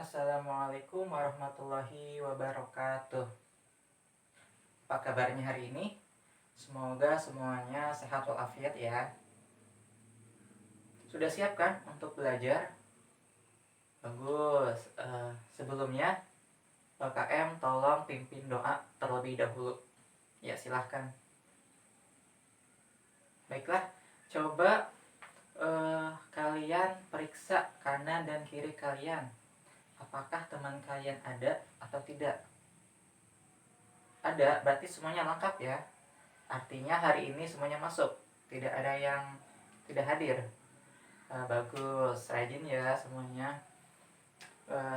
Assalamualaikum warahmatullahi wabarakatuh. Apa kabarnya hari ini? Semoga semuanya sehat walafiat ya. Sudah siap kan untuk belajar? Bagus. Sebelumnya KM tolong pimpin doa terlebih dahulu. Ya, silahkan. Baiklah, coba kalian periksa kanan dan kiri kalian. Apakah teman kalian ada atau tidak? Ada, berarti semuanya lengkap ya. Artinya hari ini semuanya masuk, tidak ada yang tidak hadir. Bagus, rajin ya semuanya.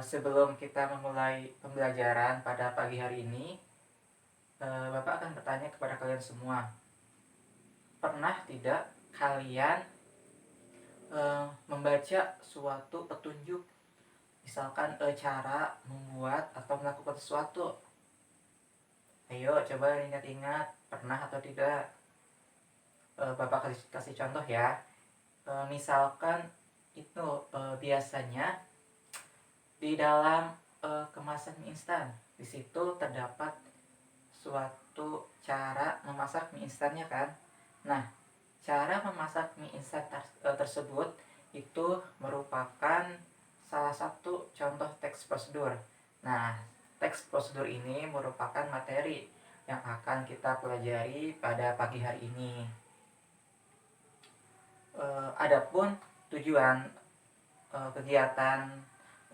Sebelum kita memulai pembelajaran pada pagi hari ini, Bapak akan bertanya kepada kalian semua. Pernah tidak kalian membaca suatu petunjuk, misalkan cara membuat atau melakukan sesuatu? Ayo coba ingat-ingat, pernah atau tidak? Bapak kasih contoh ya. Misalkan itu biasanya di dalam kemasan mie instan, di situ terdapat suatu cara memasak mie instannya kan. Nah, cara memasak mie instan tersebut itu merupakan salah satu contoh teks prosedur. Nah, teks prosedur ini merupakan materi yang akan kita pelajari pada pagi hari ini. Adapun tujuan kegiatan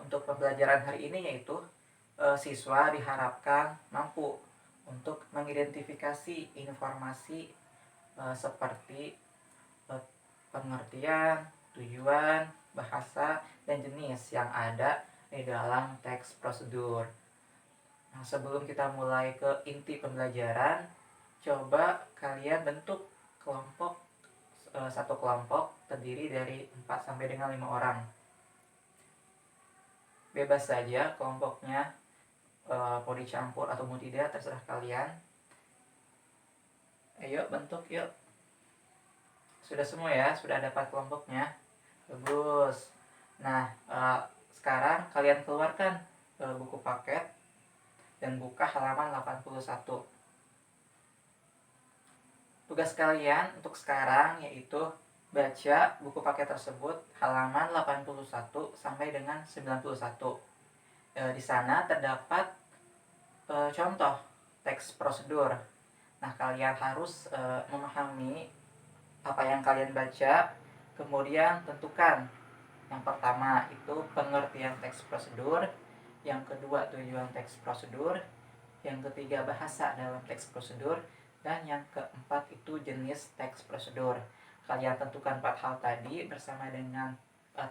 untuk pembelajaran hari ini yaitu siswa diharapkan mampu untuk mengidentifikasi informasi seperti pengertian, tujuan, bahasa, dan jenis yang ada di dalam teks prosedur. Nah, sebelum kita mulai ke inti pembelajaran, coba kalian bentuk kelompok, satu kelompok terdiri dari 4 sampai dengan 5 orang. Bebas saja kelompoknya, mau dicampur atau mau tidak, terserah kalian. Ayo bentuk yuk. Sudah semua ya, sudah dapat kelompoknya. Bagus. Nah, sekarang kalian keluarkan buku paket dan buka halaman 81. Tugas kalian untuk sekarang yaitu baca buku paket tersebut halaman 81 sampai dengan 91. Di sana terdapat contoh teks prosedur. Nah, kalian harus memahami apa yang kalian baca, kemudian tentukan. Yang pertama itu pengertian teks prosedur, yang kedua tujuan teks prosedur, yang ketiga bahasa dalam teks prosedur, dan yang keempat itu jenis teks prosedur. Kalian tentukan 4 hal tadi bersama dengan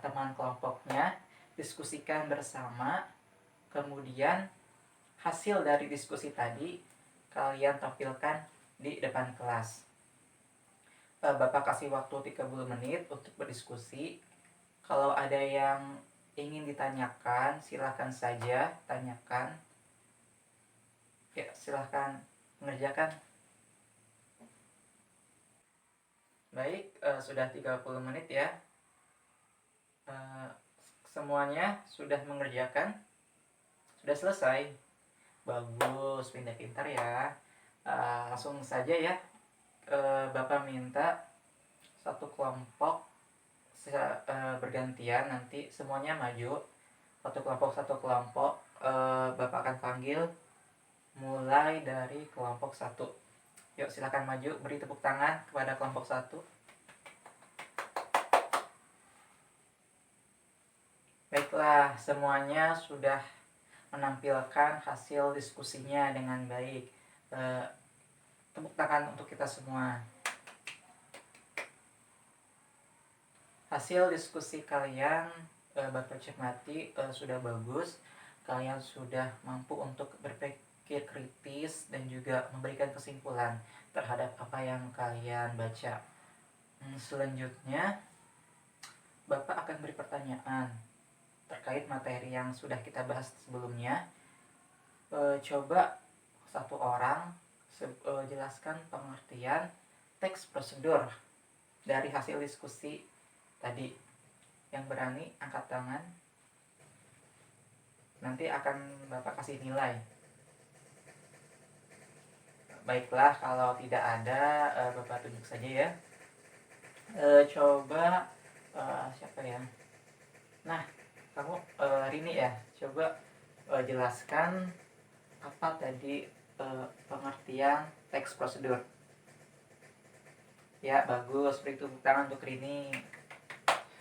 teman kelompoknya, diskusikan bersama, kemudian hasil dari diskusi tadi kalian tampilkan di depan kelas. Bapak kasih waktu 30 menit untuk berdiskusi. Kalau ada yang ingin ditanyakan, silahkan saja tanyakan. Ya, silahkan mengerjakan. Baik, sudah 30 menit ya. Semuanya sudah mengerjakan? Sudah selesai? Bagus, pintar-pintar ya. Langsung saja ya. Bapak minta satu kelompok bergantian, nanti semuanya maju satu kelompok. Bapak akan panggil mulai dari kelompok 1. Yuk silakan maju, beri tepuk tangan kepada kelompok 1. Baiklah, semuanya sudah menampilkan hasil diskusinya dengan baik. Tepuk tangan untuk kita semua. Hasil diskusi kalian Bapak cermati sudah bagus. Kalian sudah mampu untuk berpikir kritis dan juga memberikan kesimpulan terhadap apa yang kalian baca. Selanjutnya Bapak akan beri pertanyaan terkait materi yang sudah kita bahas sebelumnya. Coba satu orang jelaskan pengertian teks prosedur dari hasil diskusi tadi. Yang berani angkat tangan. nanti akan Bapak kasih nilai. Baiklah, kalau tidak ada, Bapak tunjuk saja ya. Coba siapa ya? Nah, kamu Rini ya, coba jelaskan apa tadi pengertian teks prosedur. Ya, bagus, beri tepuk tangan untuk Rini.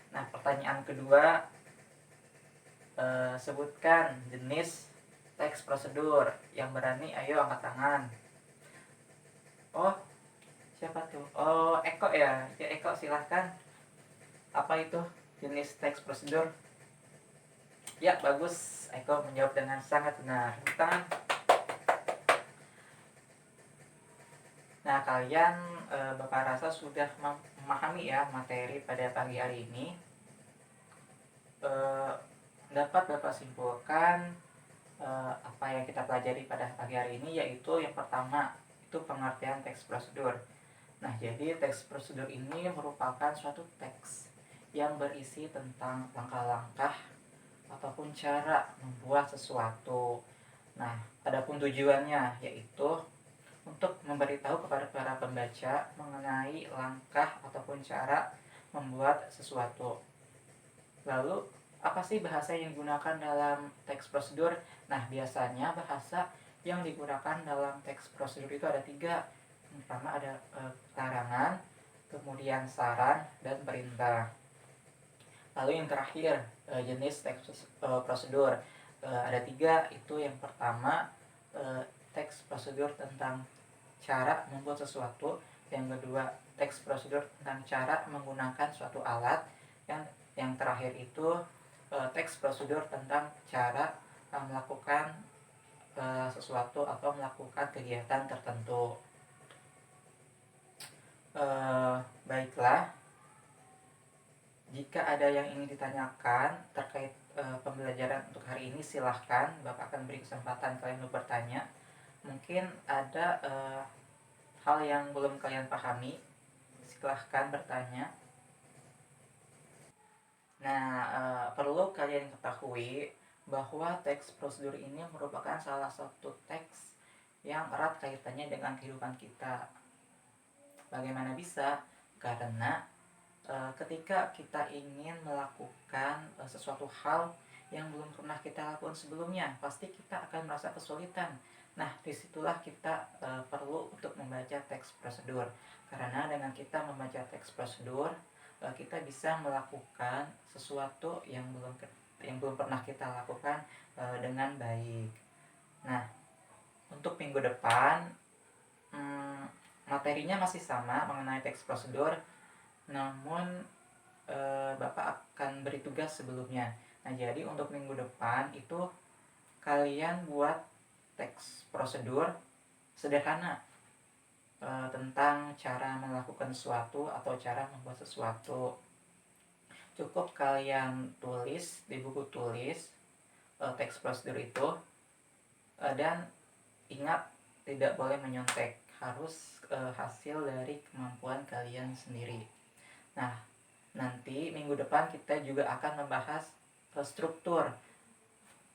Nah, pertanyaan kedua, sebutkan jenis teks prosedur. Yang berani ayo angkat tangan. Oh, siapa tuh? Oh, Eko ya. Ya, Eko silahkan. Apa itu jenis teks prosedur? Ya, bagus. Eko menjawab dengan sangat benar. Tepuk tangan. Nah, kalian Bapak rasa sudah memahami ya materi pada pagi hari ini. Dapat Bapak simpulkan apa yang kita pelajari pada pagi hari ini, yaitu yang pertama itu pengertian teks prosedur. Nah, jadi teks prosedur ini merupakan suatu teks yang berisi tentang langkah-langkah ataupun cara membuat sesuatu. Nah, adapun tujuannya yaitu untuk memberitahu kepada para pembaca mengenai langkah ataupun cara membuat sesuatu. Lalu, apa sih bahasa yang digunakan dalam teks prosedur? Nah, biasanya bahasa yang digunakan dalam teks prosedur itu ada 3. Yang pertama ada larangan, kemudian saran, dan perintah. Lalu yang terakhir, jenis teks prosedur ada 3. Itu yang pertama, teks prosedur tentang cara membuat sesuatu. Yang kedua, teks prosedur tentang cara menggunakan suatu alat. Yang terakhir itu teks prosedur tentang cara melakukan sesuatu atau melakukan kegiatan tertentu. Baiklah, jika ada yang ingin ditanyakan terkait pembelajaran untuk hari ini, silahkan. Bapak akan beri kesempatan kalian untuk bertanya. Mungkin ada hal yang belum kalian pahami, silahkan bertanya. Nah, perlu kalian ketahui bahwa teks prosedur ini merupakan salah satu teks yang erat kaitannya dengan kehidupan kita. Bagaimana bisa? Karena ketika kita ingin melakukan sesuatu hal yang belum pernah kita lakukan sebelumnya, pasti kita akan merasa kesulitan. Nah, disitulah kita perlu untuk membaca teks prosedur. Karena dengan kita membaca teks prosedur, kita bisa melakukan sesuatu yang belum pernah kita lakukan dengan baik. Nah, untuk minggu depan materinya masih sama mengenai teks prosedur, namun Bapak akan beri tugas sebelumnya. Nah, jadi untuk minggu depan itu kalian buat teks prosedur sederhana tentang cara melakukan sesuatu atau cara membuat sesuatu. Cukup kalian tulis di buku tulis teks prosedur itu, dan ingat tidak boleh menyontek, harus hasil dari kemampuan kalian sendiri. Nah, nanti minggu depan kita juga akan membahas struktur.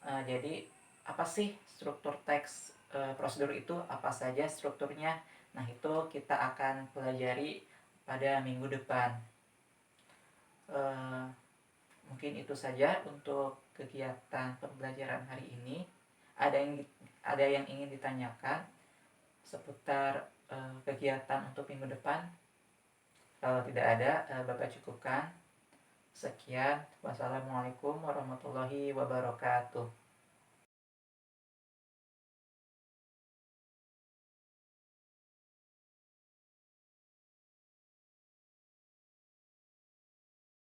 Jadi apa sih struktur teks prosedur itu, apa saja strukturnya? Nah, itu kita akan pelajari pada minggu depan. Mungkin itu saja untuk kegiatan pembelajaran hari ini. Ada yang ingin ditanyakan seputar kegiatan untuk minggu depan? Kalau tidak ada, Bapak cukupkan. Sekian, wassalamualaikum warahmatullahi wabarakatuh.